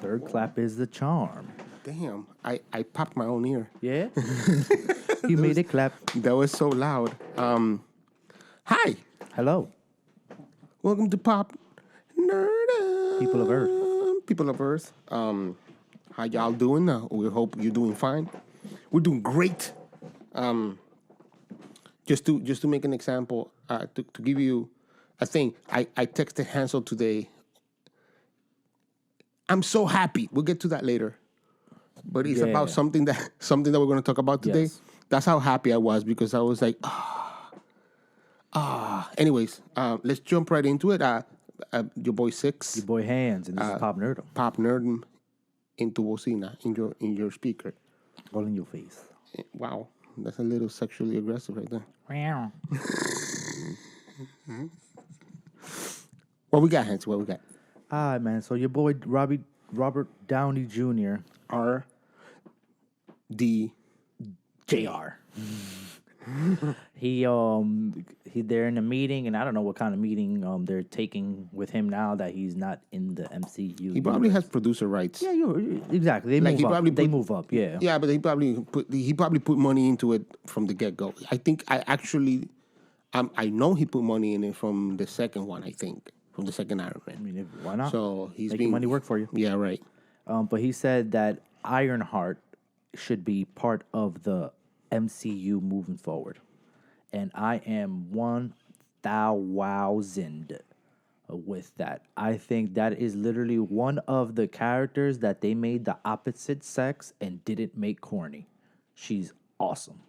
Third clap is the charm. Damn, I popped my own ear. Yeah? You made it clap. That was so loud. Hi. Hello, Welcome to Pop Nerdom. people of Earth. People of Earth. How y'all doing? We hope you're doing fine. We're doing great. Just to make an example, to give you a thing, I texted Hansel today. I'm so happy. We'll get to that later. But it's about something that we're going to talk about today. Yes. That's how happy I was because I was like, Anyways, let's jump right into it. Your boy Six. Your boy Hanz, and this is Pop Nerdom. Pop Nerdom in tu bocina, in your speaker. All in your face. Wow, that's a little sexually aggressive right there. Wow. What we got, Hans? What we got? All right, man. So your boy Robert Downey Jr. RDJr. He they're in a meeting, and I don't know what kind of meeting they're taking with him now that he's not in the MCU. He probably has producer rights. Yeah, exactly. They move up. Yeah. Yeah, but he probably put money into it from the get go. I think I know he put money in it from the second one. I think from the second Iron Man. I mean, why not? So he's making money work for you. Yeah, right. But he said that Ironheart should be part of the MCU moving forward, and I am 1,000 with that. I think that is literally one of the characters that they made the opposite sex and didn't make corny. She's awesome.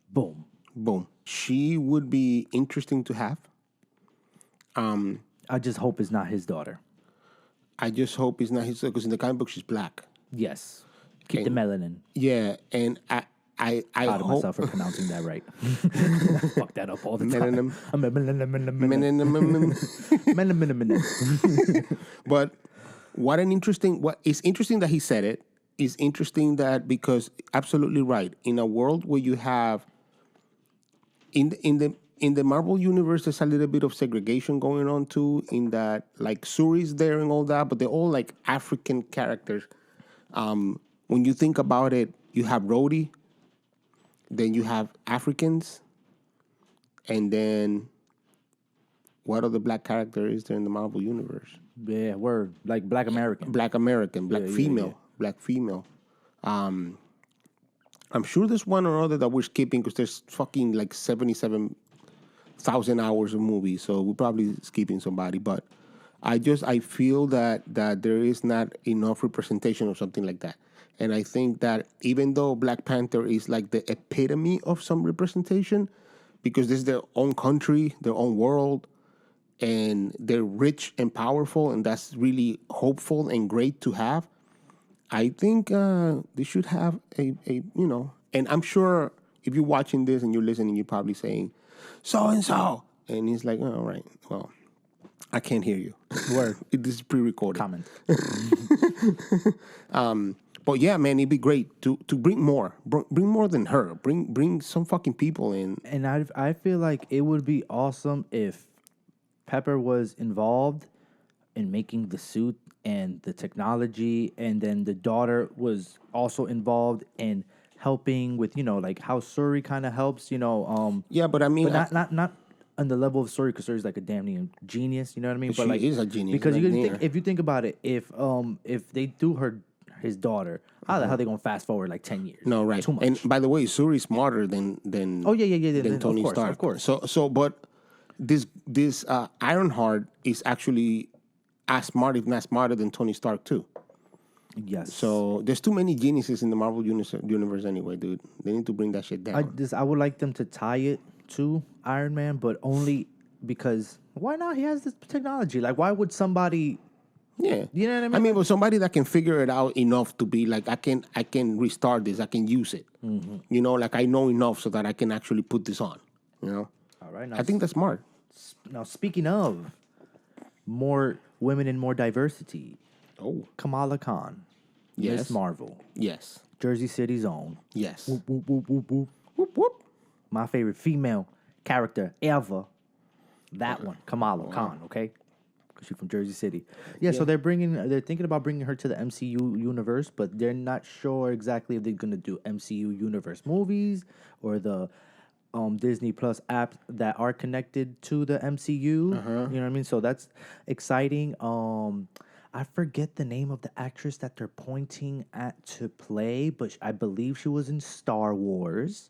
Boom. She would be interesting to have. I just hope it's not his daughter. I just hope it's not his, because in the comic book she's black. Yes. Keep the melanin. Yeah, and I Proud of hope myself for pronouncing that right. Fuck that up all the Melanin. time. But what is interesting that he said it. Is interesting that because absolutely right. In a world where you have in the Marvel universe, there's a little bit of segregation going on too. In that, like Shuri's there and all that, but they're all like African characters. When you think about it, you have Rhodey, then you have Africans, and then what other black character is there in the Marvel universe? Yeah, word. Like Black American. Black female. I'm sure there's one or other that we're skipping because there's fucking like 77,000 hours of movies, so we're probably skipping somebody. But I feel that there is not enough representation or something like that. And I think that even though Black Panther is like the epitome of some representation, because this is their own country, their own world, and they're rich and powerful, and that's really hopeful and great to have. I think they should have a and I'm sure if you're watching this and you're listening, you're probably saying, so-and-so. And he's like, all right, well, I can't hear you. Word. This is pre-recorded. Comment. But yeah, man, it'd be great to bring more. Bring more than her. Bring some fucking people in. And I feel like it would be awesome if Pepper was involved in making the suit and the technology, and then the daughter was also involved in helping with, like how Shuri kind of helps, Yeah, but I mean... But not on the level of Shuri, because Shuri's like a damn genius, you know what I mean? But she is a genius. Because if you think about it, if they do his daughter, how the hell they gonna fast forward like 10 years? No, right. Too much. And by the way, Shuri's smarter than than Tony Stark. Of course. So but this Ironheart is actually as smart, if not smarter, than Tony Stark too. Yes. So there's too many geniuses in the Marvel universe anyway, dude. They need to bring that shit down. I would like them to tie it to Iron Man, but only because why not? He has this technology. Like, why would somebody? Yeah, you know what I mean. I mean, but somebody that can figure it out enough to be like, I can restart this. I can use it. Mm-hmm. Like I know enough so that I can actually put this on. All right. Now, I think that's smart. Now, speaking of more women and more diversity. Oh, Kamala Khan. Yes. Miss Marvel. Yes. Jersey City's own. Yes. Whoop, whoop, whoop, whoop, whoop. Whoop, whoop. My favorite female character ever. That one. Kamala Khan, okay? because she's from Jersey City. Yeah, so they're thinking about bringing her to the MCU universe, but they're not sure exactly if they're gonna do MCU universe movies or the Disney Plus apps that are connected to the MCU. You know what I mean? So that's exciting. I forget the name of the actress that they're pointing at to play, but I believe she was in Star Wars.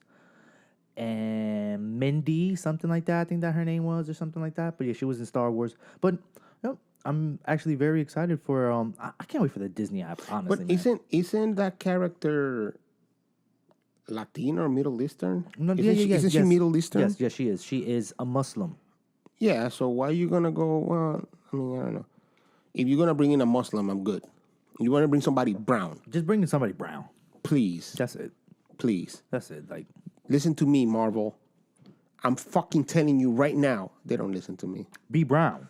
And Mindy, something like that. I think that her name was, or something like that. But yeah, she was in Star Wars. But I'm actually very excited for. I can't wait for the Disney app. Honestly, but isn't that character Latino or Middle Eastern? No, Isn't she Middle Eastern? Yes, she is. She is a Muslim. Yeah. So why are you gonna go? Well, I mean, I don't know. If you're gonna bring in a Muslim, I'm good. You want to bring somebody brown? Just bring in somebody brown, please. That's it. Please. That's it. Like, listen to me, Marvel. I'm fucking telling you right now, they don't listen to me. Be brown.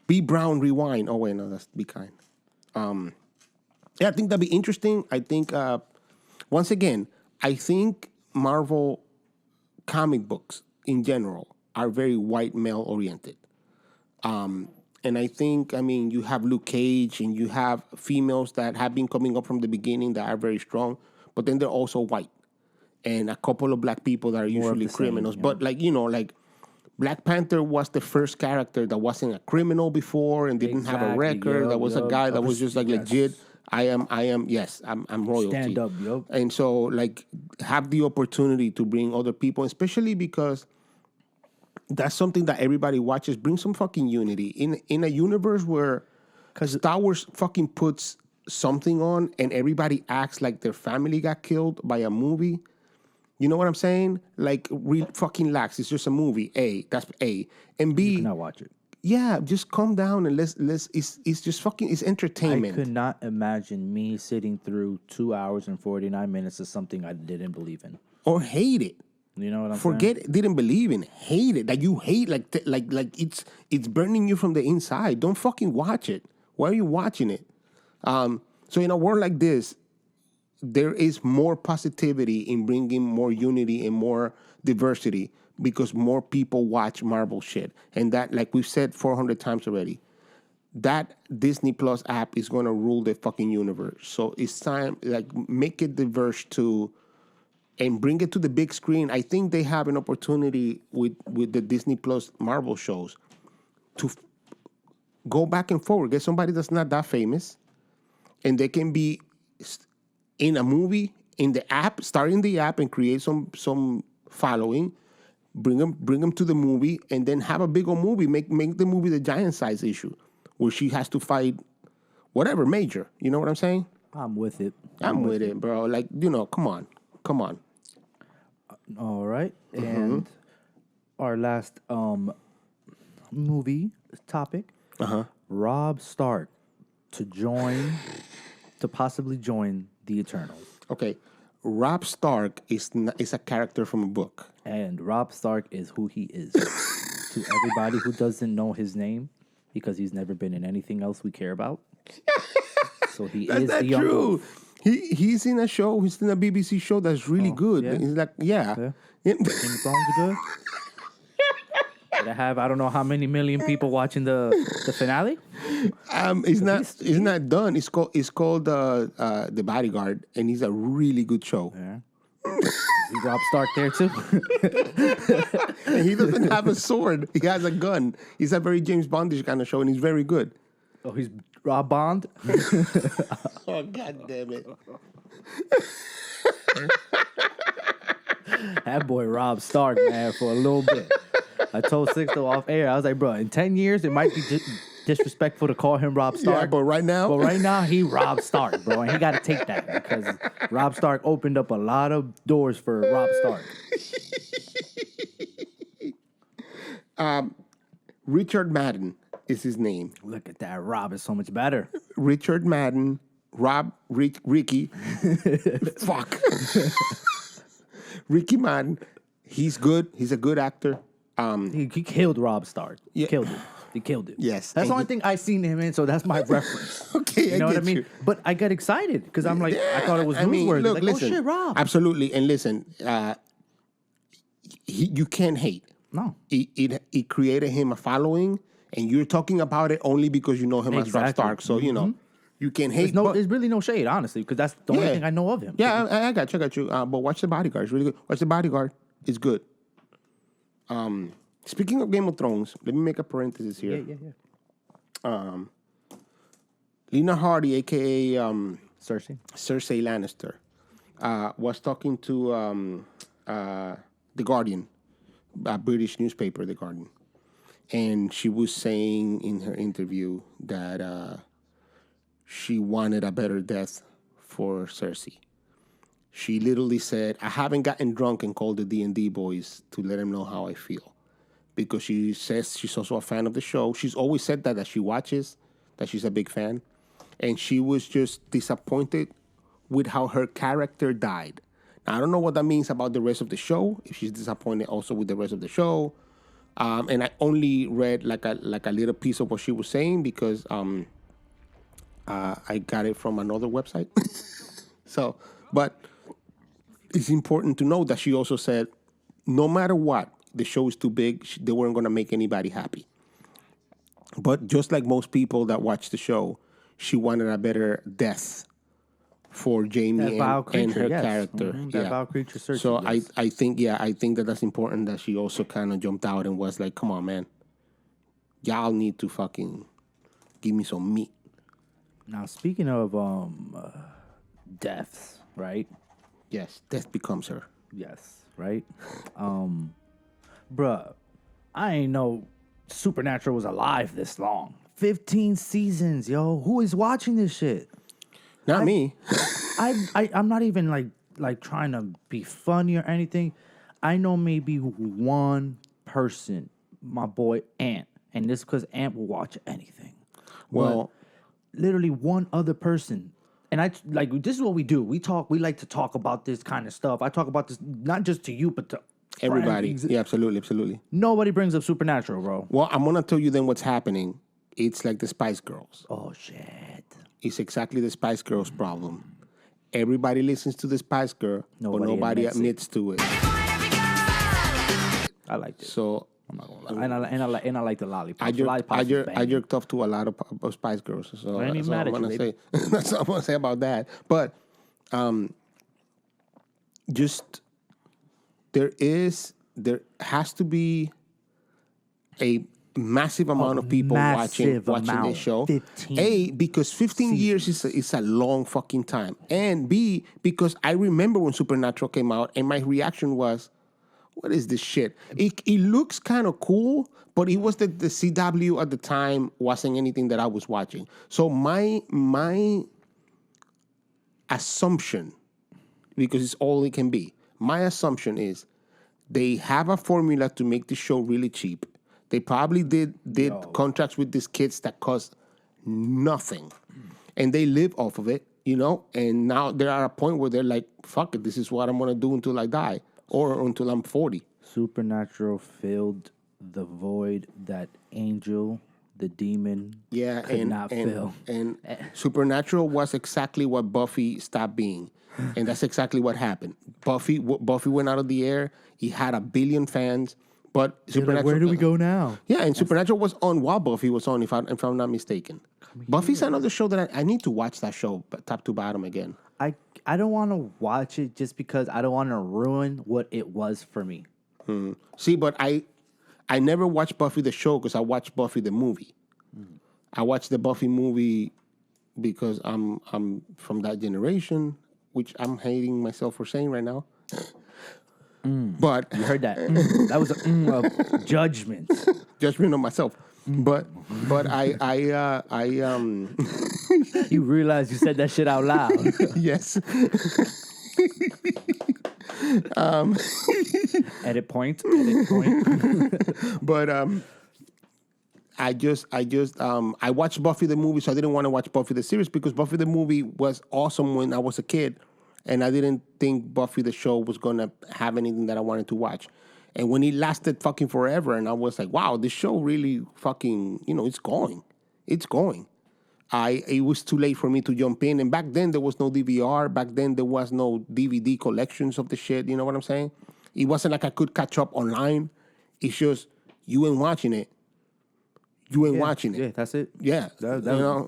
Be brown. Rewind. Oh wait, no, that's Be Kind. Yeah, I think that'd be interesting. I think once again, I think Marvel comic books in general are very white male oriented. And I think, I mean, you have Luke Cage and you have females that have been coming up from the beginning that are very strong, but then they're also white. And a couple of black people that are usually criminals. Same, yeah. But like, you know, like Black Panther was the first character that wasn't a criminal before and didn't have a record. That was a guy that was just like legit. I'm royalty. Stand up, yup. And so like have the opportunity to bring other people, especially because that's something that everybody watches. Bring some fucking unity in a universe where Star Wars fucking puts something on and everybody acts like their family got killed by a movie. You know what I'm saying? Like, fucking lax. It's just a movie. That's A. And B, you cannot watch it. Yeah, just calm down and let's. It's just fucking. It's entertainment. I could not imagine me sitting through 2 hours and 49 minutes of something I didn't believe in or hate it. You know what I'm saying? Didn't believe in, hate it. Like you hate, like it's burning you from the inside. Don't fucking watch it. Why are you watching it? So in a world like this, there is more positivity in bringing more unity and more diversity because more people watch Marvel shit. And that, like we've said 400 times already, that Disney Plus app is going to rule the fucking universe. So it's time, like, make it diverse to, and bring it to the big screen. I think they have an opportunity with the Disney Plus Marvel shows to go back and forward. Get somebody that's not that famous, and they can be in a movie, in the app, start in the app and create some following, bring them to the movie, and then have a big old movie. Make the movie the giant size issue, where she has to fight whatever major. You know what I'm saying? I'm with it. I'm with it, bro. Like, you know, come on. All right, and our last movie topic: Rob Stark to possibly join the Eternals. Okay, Rob Stark is a character from a book, and Rob Stark is who he is. To everybody who doesn't know his name, because he's never been in anything else we care about. So he is the young wolf. He's in a show. He's in a BBC show that's really good. Yeah? He's like, yeah. Game of Thrones is good. Did I have I don't know how many million people watching the finale? It's not done. It's called The Bodyguard, and he's a really good show. Yeah. Is Rob Stark there too? And he doesn't have a sword. He has a gun. He's a very James Bondish kind of show, and he's very good. Oh, he's Rob Bond? Oh, God damn it. That boy Rob Stark, man, for a little bit. I told Sixto off air, I was like, bro, in 10 years, it might be disrespectful to call him Rob Stark. Yeah, but right now, he Rob Stark, bro, and he got to take that because Rob Stark opened up a lot of doors for Rob Stark. Richard Madden is his name. Look at that. Rob is so much better. Richard Madden. Ricky. Fuck. Ricky Madden. He's good. He's a good actor. He killed Rob Stark. Yeah. He killed it. Yes. That's the only thing I seen him in, so that's my reference. Okay, you know what I mean? But I got excited because I'm like, I thought it was newsworthy. Look, like, listen, oh shit, Rob. Absolutely. And listen, you can't hate. No. It created him a following, and you're talking about it only because you know him as Rob Stark. So you know you can hate. There's really no shade, honestly, because that's the only thing I know of him. Yeah, I got you. But watch The Bodyguard. It's really good. Watch The Bodyguard. It's good. Speaking of Game of Thrones, let me make a parenthesis here. Yeah. Lena Hardy, a.k.a. Cersei Lannister, was talking to The Guardian, a British newspaper, The Guardian. And she was saying in her interview that she wanted a better death for Cersei. She literally said, I haven't gotten drunk and called the D&D boys to let them know how I feel. Because she says she's also a fan of the show. She's always said that she watches, that she's a big fan. And she was just disappointed with how her character died. Now, I don't know what that means about the rest of the show, if she's disappointed also with the rest of the show. And I only read like a little piece of what she was saying because I got it from another website. So, but it's important to know that she also said, no matter what, the show is too big. They weren't going to make anybody happy. But just like most people that watch the show, she wanted a better death for Jamie and her character. That vile creature Cersei. So I think that that's important that she also kind of jumped out and was like, come on, man. Y'all need to fucking give me some meat. Now, speaking of deaths, right? Yes, death becomes her. Yes, right? Bruh, I ain't know Supernatural was alive this long. 15 seasons, yo. Who is watching this shit? Not me. I'm not even like trying to be funny or anything. I know maybe one person, my boy Ant, and this because Ant will watch anything. Well, but literally one other person. And I like this is what we do. We like to talk about this kind of stuff. I talk about this not just to you, but to everybody. friends. Yeah, absolutely. Nobody brings up Supernatural, bro. Well, I'm gonna tell you then what's happening. It's like the Spice Girls. Oh shit. It's exactly the Spice Girls problem. Everybody listens to the Spice Girl, but nobody admits to it. I liked it. So, and I like the lollipops. I jerked off to a lot of Spice Girls. So I ain't even mad at you, baby. That's what I'm gonna say about that. But just there has to be a massive amount of people watching this show. 15. A, because 15 years is a long fucking time. And B, because I remember when Supernatural came out and my reaction was, what is this shit? It looks kind of cool, but it was the CW at the time wasn't anything that I was watching. So my assumption, because it's all it can be, my assumption is they have a formula to make the show really cheap. They probably did contracts with these kids that cost nothing. And they live off of it, you know? And now they're at a point where they're like, fuck it, this is what I'm going to do until I die or until I'm 40. Supernatural filled the void that Angel, the demon, could not fill. And Supernatural was exactly what Buffy stopped being. And that's exactly what happened. Buffy went out of the air. He had 1 billion fans. But Supernatural, like, where do we go now? Yeah, and Supernatural was on while Buffy was on, if I'm not mistaken. Buffy's another show that I need to watch that show, top to bottom again. I don't want to watch it just because I don't want to ruin what it was for me. See, but I never watched Buffy the show because I watched Buffy the movie. I watched the Buffy movie because I'm from that generation, which I'm hating myself for saying right now. But you heard that? That was a judgment. Judgment on myself. But I You realize you said that shit out loud. Yes. Edit point. But I watched Buffy the movie, so I didn't want to watch Buffy the series because Buffy the movie was awesome when I was a kid. And I didn't think Buffy the show was going to have anything that I wanted to watch. And when it lasted fucking forever, and I was like, wow, this show really fucking, it's going. It's going. It was too late for me to jump in. And back then, there was no DVR. Back then, there was no DVD collections of the shit. You know what I'm saying? It wasn't like I could catch up online. It's just you ain't watching it. You ain't watching it. Yeah, that's it. Yeah,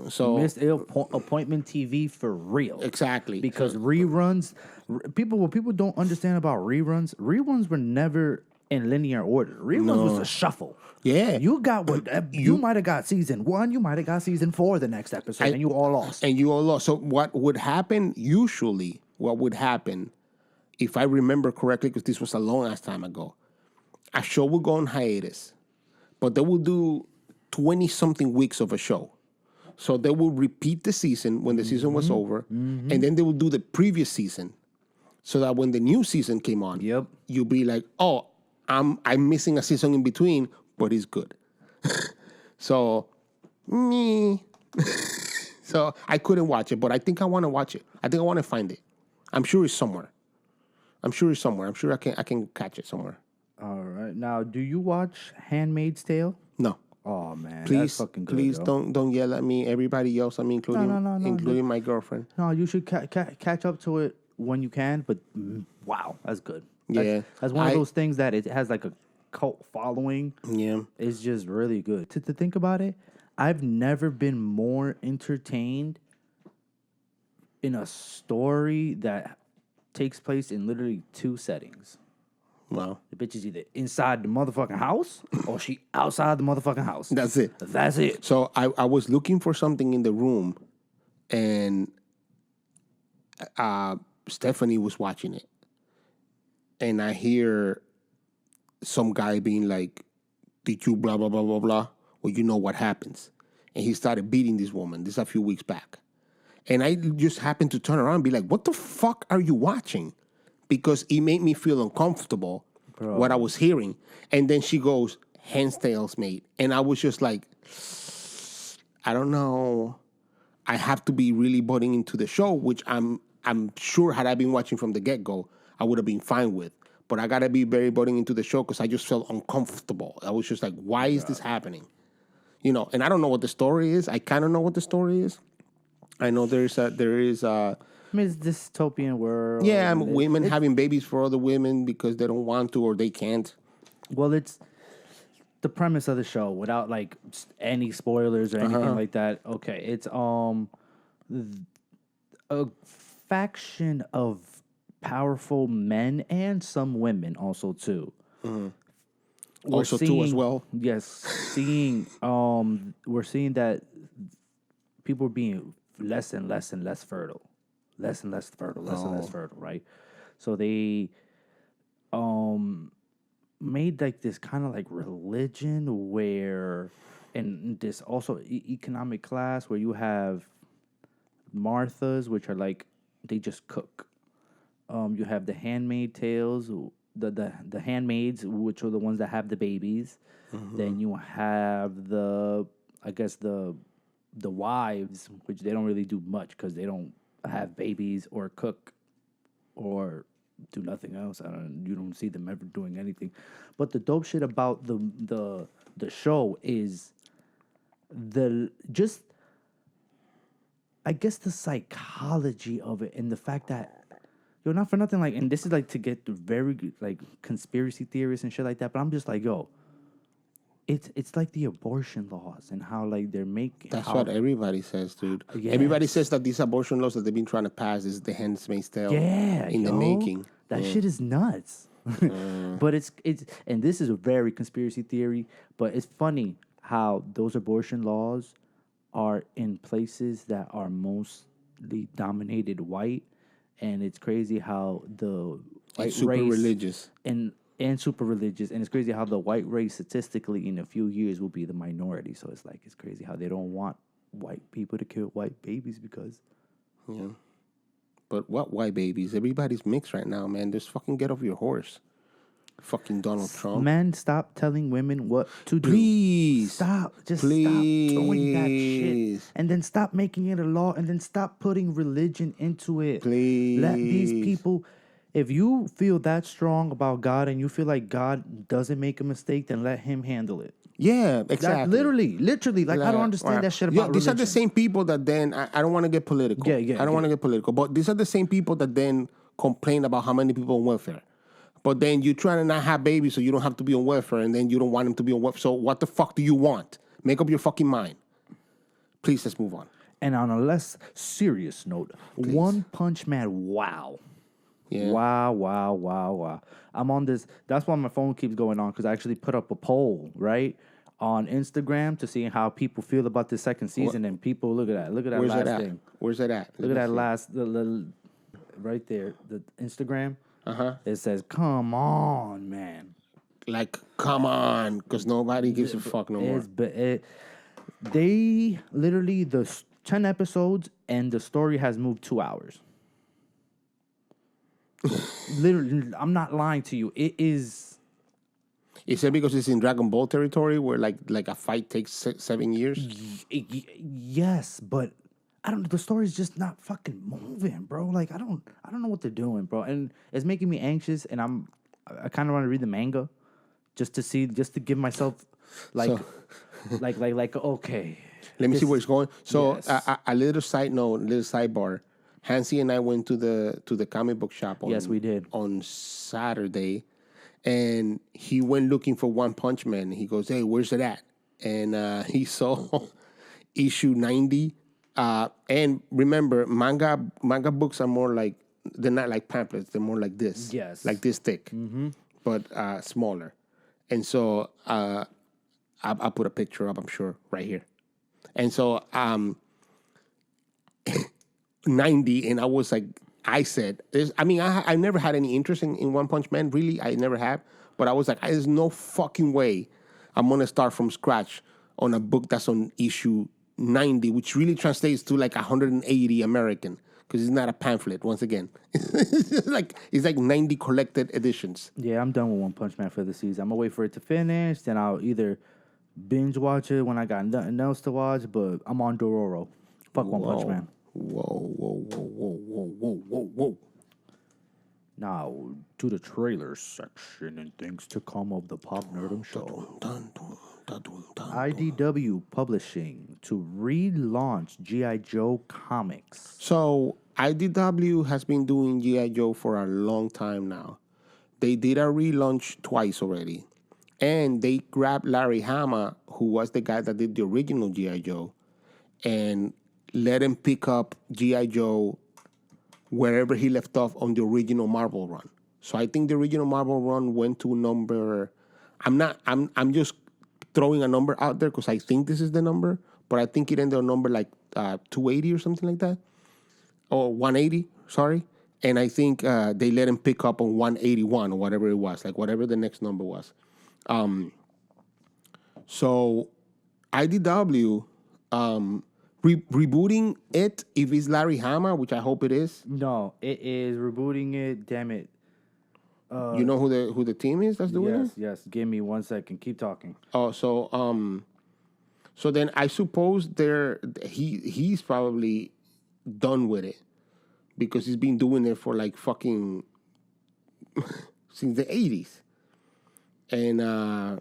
so missed appointment TV for real. Exactly. Because reruns, what people don't understand about reruns were never in linear order. Reruns was a shuffle. Yeah. You got you might have got season 1, you might have got season 4 the next episode, and you all lost. So what would happen usually? What would happen, if I remember correctly, because this was a long ass time ago, a show would go on hiatus, but they would do 20-something weeks of a show. So they will repeat the season when the season was over, and then they will do the previous season, so that when the new season came on, you'll be like, oh, I'm missing a season in between, but it's good. So, me. So I couldn't watch it, but I think I want to watch it. I think I want to find it. I'm sure it's somewhere. I'm sure I can catch it somewhere. All right. Now, do you watch Handmaid's Tale? No. Oh man, please, that's fucking good. Please don't yell at me. Everybody yells at me, including my girlfriend. No, you should catch up to it when you can. But wow, that's good. That's one of those things that it has like a cult following. Yeah, it's just really good. To think about it, I've never been more entertained in a story that takes place in literally 2 settings. Wow. The bitch is either inside the motherfucking house or she outside the motherfucking house. That's it. So I was looking for something in the room, and Stephanie was watching it. And I hear some guy being like, did you blah, blah, blah, blah, blah? Well, you know what happens. And he started beating this woman. This is a few weeks back. And I just happened to turn around and be like, what the fuck are you watching? Because it made me feel uncomfortable, what I was hearing. And then she goes, Handmaid. And I was just like, I don't know. I have to be really butting into the show, which I'm sure had I been watching from the get-go, I would have been fine with. But I got to be very butting into the show because I just felt uncomfortable. I was just like, why is this happening? You know, and I don't know what the story is. I kind of know what the story is. I know there is I mean, it's dystopian world. Yeah, women having babies for other women because they don't want to or they can't. Well, it's the premise of the show without like any spoilers or anything like that. Okay, it's a faction of powerful men and some women also too. Also too as well. Yes, we're seeing that people are being less and less and less fertile. Less and less fertile, right? So they made like this kind of like religion where, and this also economic class where you have Marthas, which are like, they just cook. You have the handmaid tales, the handmaids, which are the ones that have the babies. Then you have the wives, which they don't really do much because they don't have babies or cook or do nothing else. You don't see them ever doing anything. But the dope shit about the show is the psychology of it, and the fact that not for nothing, like, and this is like to get very like conspiracy theorists and shit like that, but I'm just like, yo, It's like the abortion laws and how like they're making. That's what everybody says, dude. Yes. Everybody says that these abortion laws that they've been trying to pass is the Handmaid's Tale. In the making. That shit is nuts. But it's and this is a very conspiracy theory. But it's funny how those abortion laws are in places that are mostly dominated white, and it's crazy how the white super race religious and super religious, and it's crazy how the white race statistically in a few years will be the minority. So it's crazy how they don't want white people to kill white babies because. Yeah. But what white babies? Everybody's mixed right now, man. Just fucking get off your horse. Fucking Donald Trump. Man, stop telling women what to do. Please. Stop. Just stop doing that shit. And then stop making it a law, and then stop putting religion into it. Please. Let these people... If you feel that strong about God and you feel like God doesn't make a mistake, then let him handle it. Yeah, exactly. Literally. Like, I don't understand that shit about religion. These are the same people that then, I don't want to get political. I don't want to get political, but these are the same people that then complain about how many people on welfare. But then you're trying to not have babies so you don't have to be on welfare, and then you don't want him to be on welfare. So what the fuck do you want? Make up your fucking mind. Please, let's move on. And on a less serious note, One Punch Man, wow. Yeah. Wow. I'm on this. That's why my phone keeps going on, because I actually put up a poll, right, on Instagram to see how people feel about this second season. And people, look at that. Look at that Where's last that at? thing. Where's that at? Look at that last, right there, the Instagram. Uh-huh. It says, come on, man. Like, come on, because nobody gives a fuck no more. They literally, 10 episodes, and the story has moved 2 hours. Literally, I'm not lying to you. It is. Is it because it's in Dragon Ball territory where like a fight takes 7 years? Yes, but I don't know. The story's just not fucking moving, bro. Like I don't know what they're doing, bro. And it's making me anxious. And I kind of want to read the manga, just to give myself like okay. Let me see where it's going. So Yes. a little side note, little sidebar. Hansi and I went to the comic book shop. Yes, we did. On Saturday, and he went looking for One Punch Man. He goes, "Hey, where's it at?" And he saw issue 90. And remember, manga books are more like, they're not like pamphlets. They're more like this. Yes. Like this thick, but smaller. And so I'll put a picture up, I'm sure, right here. And so 90, and I was like, I said, I never had any interest in One Punch Man, really. I never have. But I was like, there's no fucking way I'm going to start from scratch on a book that's on issue 90, which really translates to like 180 American, because it's not a pamphlet, once again. It's like 90 collected editions. Yeah, I'm done with One Punch Man for the season. I'm gonna wait for it to finish, then I'll either binge watch it when I got nothing else to watch. But I'm on Dororo. Fuck One Punch Man. Whoa. Now to the trailer section and things to come of the Pop Nerdom show. IDW Publishing to relaunch G I Joe comics. So IDW has been doing G I Joe for a long time now. They did a relaunch twice already, and they grabbed Larry Hama, who was the guy that did the original G I Joe, and let him pick up G I Joe wherever he left off on the original Marvel run. So I think the original Marvel run went to number. I'm just throwing a number out there because I think this is the number, but I think it ended on number like 280 or something like that, or 180. Sorry, and I think they let him pick up on 181 or whatever it was, like whatever the next number was. So IDW rebooting it, if it's Larry Hama, which I hope it is. No, it is rebooting it. Damn it. You know who the team is that's doing it? Yes. Give me 1 second. Keep talking. Oh, so then I suppose he's probably done with it, because he's been doing it for like fucking since the 80s, and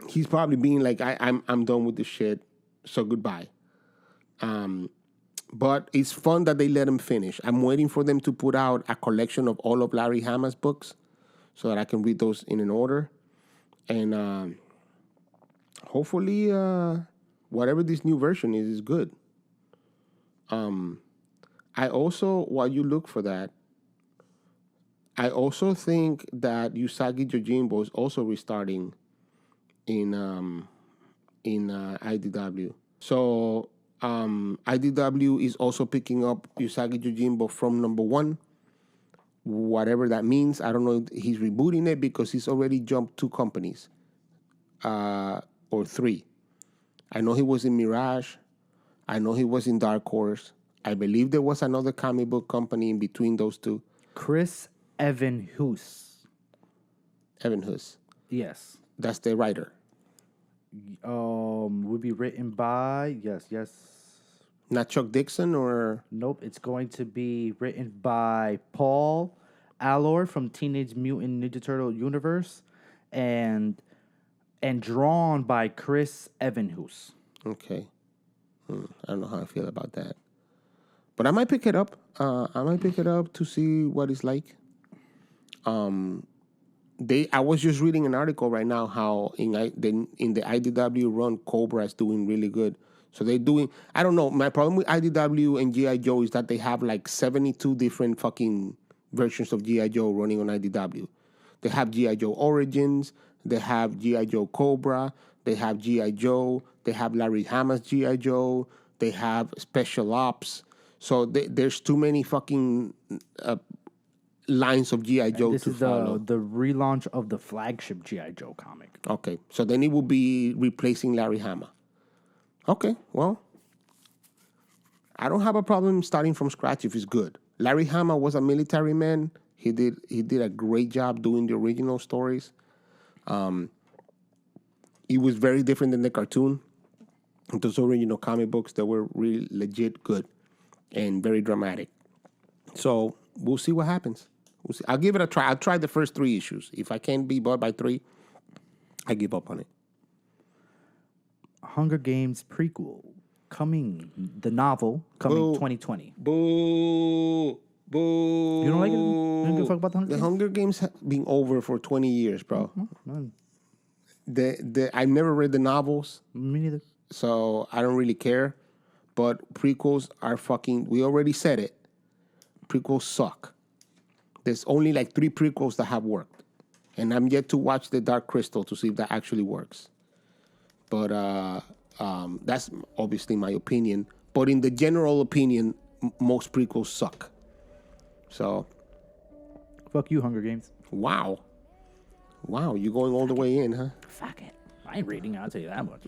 he's probably being like, I'm done with this shit, so goodbye. But it's fun that they let him finish. I'm waiting for them to put out a collection of all of Larry Hama's books so that I can read those in an order. And hopefully whatever this new version is good. I also, while you look for that, I also think that Usagi Yojimbo is also restarting in IDW. So IDW is also picking up Usagi Yojimbo from number 1, whatever that means. I don't know if he's rebooting it, because he's already jumped 2 companies, or 3. I know he was in Mirage. I know he was in Dark Horse. I believe there was another comic book company in between those 2. Chris Evan Hoos. Evan Hoos. Yes. That's the writer. Would be written by yes. Not Chuck Dixon or... Nope, it's going to be written by Paul Allor from Teenage Mutant Ninja Turtle universe, and drawn by Chris Evanhus. Okay. I don't know how I feel about that, but I might pick it up. I might pick it up to see what it's like. I was just reading an article right now how in the IDW run, Cobra is doing really good. So they're doing, I don't know, my problem with IDW and GI Joe is that they have like 72 different fucking versions of GI Joe running on IDW. They have GI Joe Origins, they have GI Joe Cobra, they have GI Joe, they have Larry Hama's GI Joe, they have Special Ops. So there's too many fucking lines of GI Joe This to is follow. the relaunch of the flagship GI Joe comic. Okay, so then it will be replacing Larry Hama. Okay, well, I don't have a problem starting from scratch if it's good. Larry Hama was a military man. He did a great job doing the original stories. It was very different than the cartoon. Those original comic books that were really legit good and very dramatic. So we'll see what happens. We'll see. I'll give it a try. I'll try the first 3 issues. If I can't be bought by 3, I give up on it. Hunger Games prequel coming, the novel coming Boo. 2020. Boo. Boo. You don't like it? You don't give a fuck about the Hunger The Games? Hunger Games have been over for 20 years, bro. Mm-hmm. I've never read the novels, Me neither. so I don't really care. But prequels are fucking, we already said it. Prequels suck. There's only like 3 prequels that have worked. And I'm yet to watch The Dark Crystal to see if that actually works. But that's obviously my opinion. But in the general opinion, most prequels suck. So, Fuck you, Hunger Games. wow, you're going all the way in, huh? Fuck it. I ain't reading it, I'll tell you that much.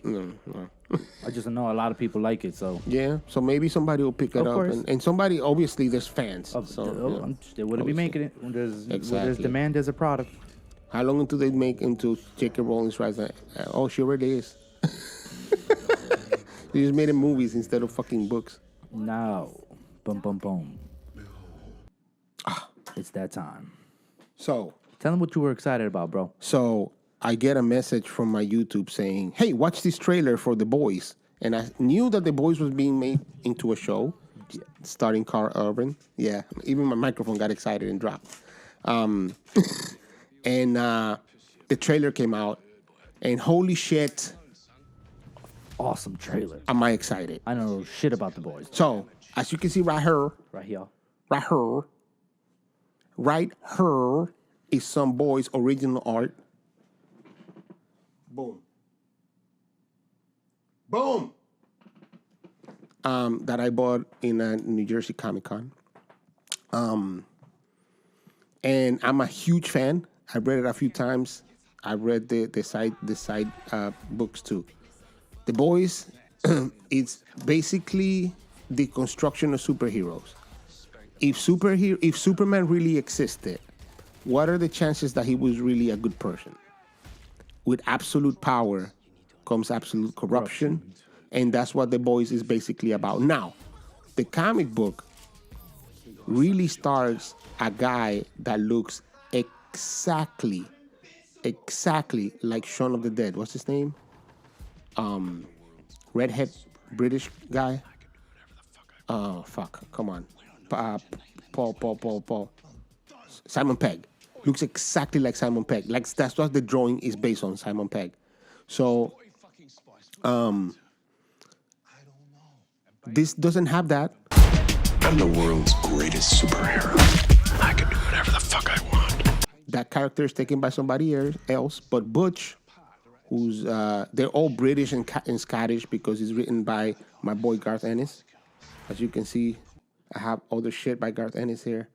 I just know a lot of people like it, so. Yeah, so maybe somebody will pick it Of up. course. And somebody, obviously, there's fans. So, They wouldn't be making it. When there's Exactly. demand, there's a product. How long until they make into J.K. Rowling's rights? Oh, she already is. They just made it movies instead of fucking books. No. Boom, boom, boom. It's that time. So Tell them what you were excited about, bro. So I get a message from my YouTube saying, hey, watch this trailer for The Boys. And I knew that The Boys was being made into a show starring Carl Urban. Yeah, even my microphone got excited and dropped. And the trailer came out, and holy shit, Awesome trailer. am I excited. I don't know shit about The Boys. So, as you can see right here, Right here. right here is some Boys original art. Boom. Boom. That I bought in a New Jersey Comic Con. And I'm a huge fan. I've read it a few times. I've read the side books too. The Boys, it's basically the construction of superheroes. If Superman really existed, what are the chances that he was really a good person? With absolute power comes absolute corruption. And that's what The Boys is basically about. Now, the comic book really stars a guy that looks exactly like Shaun of the Dead. What's his name? Redhead British guy. Oh, fuck. Come on. Paul. Simon Pegg. Looks exactly like Simon Pegg. Like, that's what the drawing is based on, Simon Pegg. So, this doesn't have that. I'm the world's greatest superhero. I can do whatever the fuck I want. That character is taken by somebody else, but Butch, who's they're all British and Scottish because it's written by my boy Garth Ennis. As you can see, I have other shit by Garth Ennis here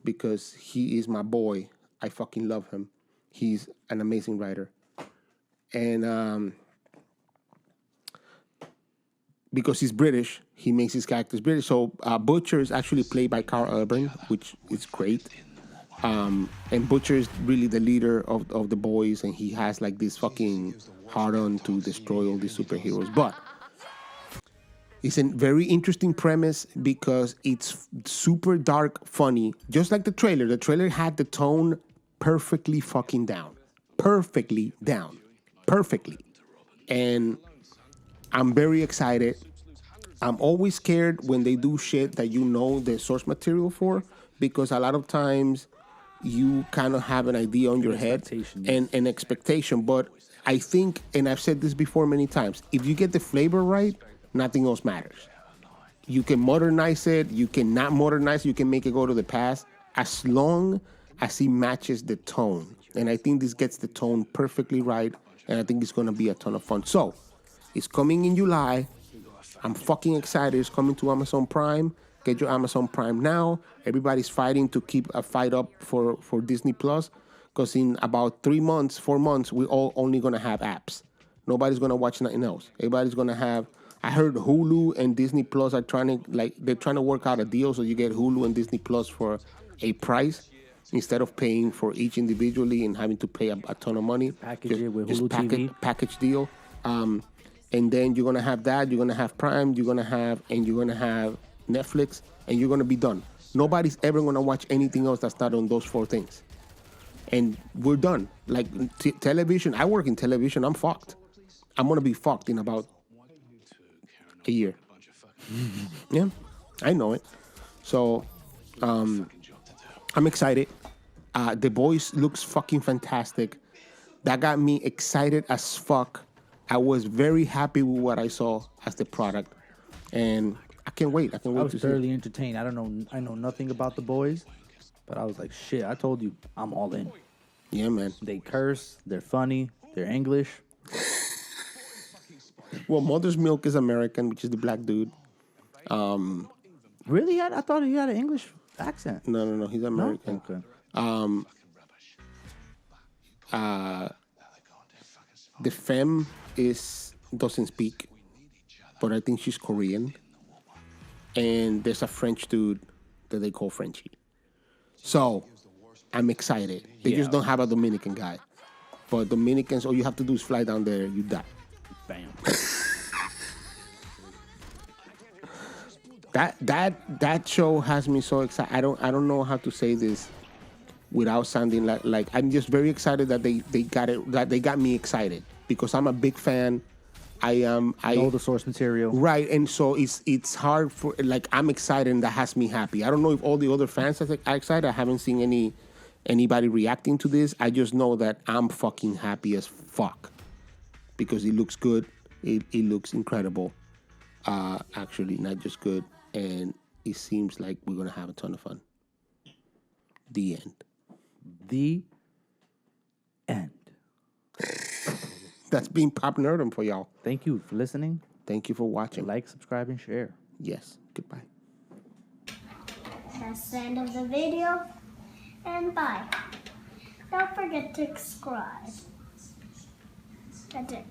because he is my boy. I fucking love him. He's an amazing writer, and because he's British, he makes his characters British. So Butcher is actually played by Carl Urban, which is great. And Butcher is really the leader of the Boys, and he has like this fucking hard-on to destroy all these superheroes. But it's a very interesting premise because it's super dark, funny, just like the trailer. The trailer had the tone perfectly fucking down. Perfectly. And I'm very excited. I'm always scared when they do shit that you know the source material for, because a lot of times you kind of have an idea on your head and an expectation. But I think, and I've said this before many times, if you get the flavor right, nothing else matters. You can modernize it, you can not modernize it, you can make it go to the past, as long as it matches the tone. And I think this gets the tone perfectly right, and I think it's going to be a ton of fun. So, it's coming in July. I'm fucking excited. It's coming to Amazon Prime. Get your Amazon Prime now. Everybody's fighting to keep a fight up for Disney Plus, because in about 4 months, we're all only going to have apps. Nobody's going to watch nothing else. Everybody's going to have... I heard Hulu and Disney Plus are trying to work out a deal so you get Hulu and Disney Plus for a price instead of paying for each individually and having to pay a ton of money. Package it with Hulu TV. Package deal. And then you're going to have that. You're going to have Prime. You're going to have Netflix, and you're going to be done. Nobody's ever going to watch anything else that's not on those 4 things. And we're done. Like television, I work in television. I'm fucked. I'm going to be fucked in about a year. Yeah, I know it. So, I'm excited. The Boys looks fucking fantastic. That got me excited as fuck. I was very happy with what I saw as the product, and I can't wait. I was thoroughly entertained. I know nothing about The Boys, but I was like, shit. I told you, I'm all in. Yeah, man. They curse. They're funny. They're English. Well, Mother's Milk is American, which is the black dude. Really? I thought he had an English accent. No. He's American. No? Okay. The femme doesn't speak, but I think she's Korean. And there's a French dude that they call Frenchie. So I'm excited. They just don't have a Dominican guy. But Dominicans, all you have to do is fly down there, you die. Bam. That show has me so excited. I don't know how to say this without sounding like I'm just very excited that they got it, that they got me excited, because I'm a big fan. I know the source material, right? And so it's hard for, like, I'm excited, and that has me happy. I don't know if all the other fans are excited. I haven't seen anybody reacting to this. I just know that I'm fucking happy as fuck, because it looks good. It looks incredible. Actually, not just good, and it seems like we're gonna have a ton of fun. The end. The end. That's been Pop Nerdom for y'all. Thank you for listening. Thank you for watching. Like, subscribe, and share. Yes. Goodbye. That's the end of the video, and bye. Don't forget to subscribe. That's it.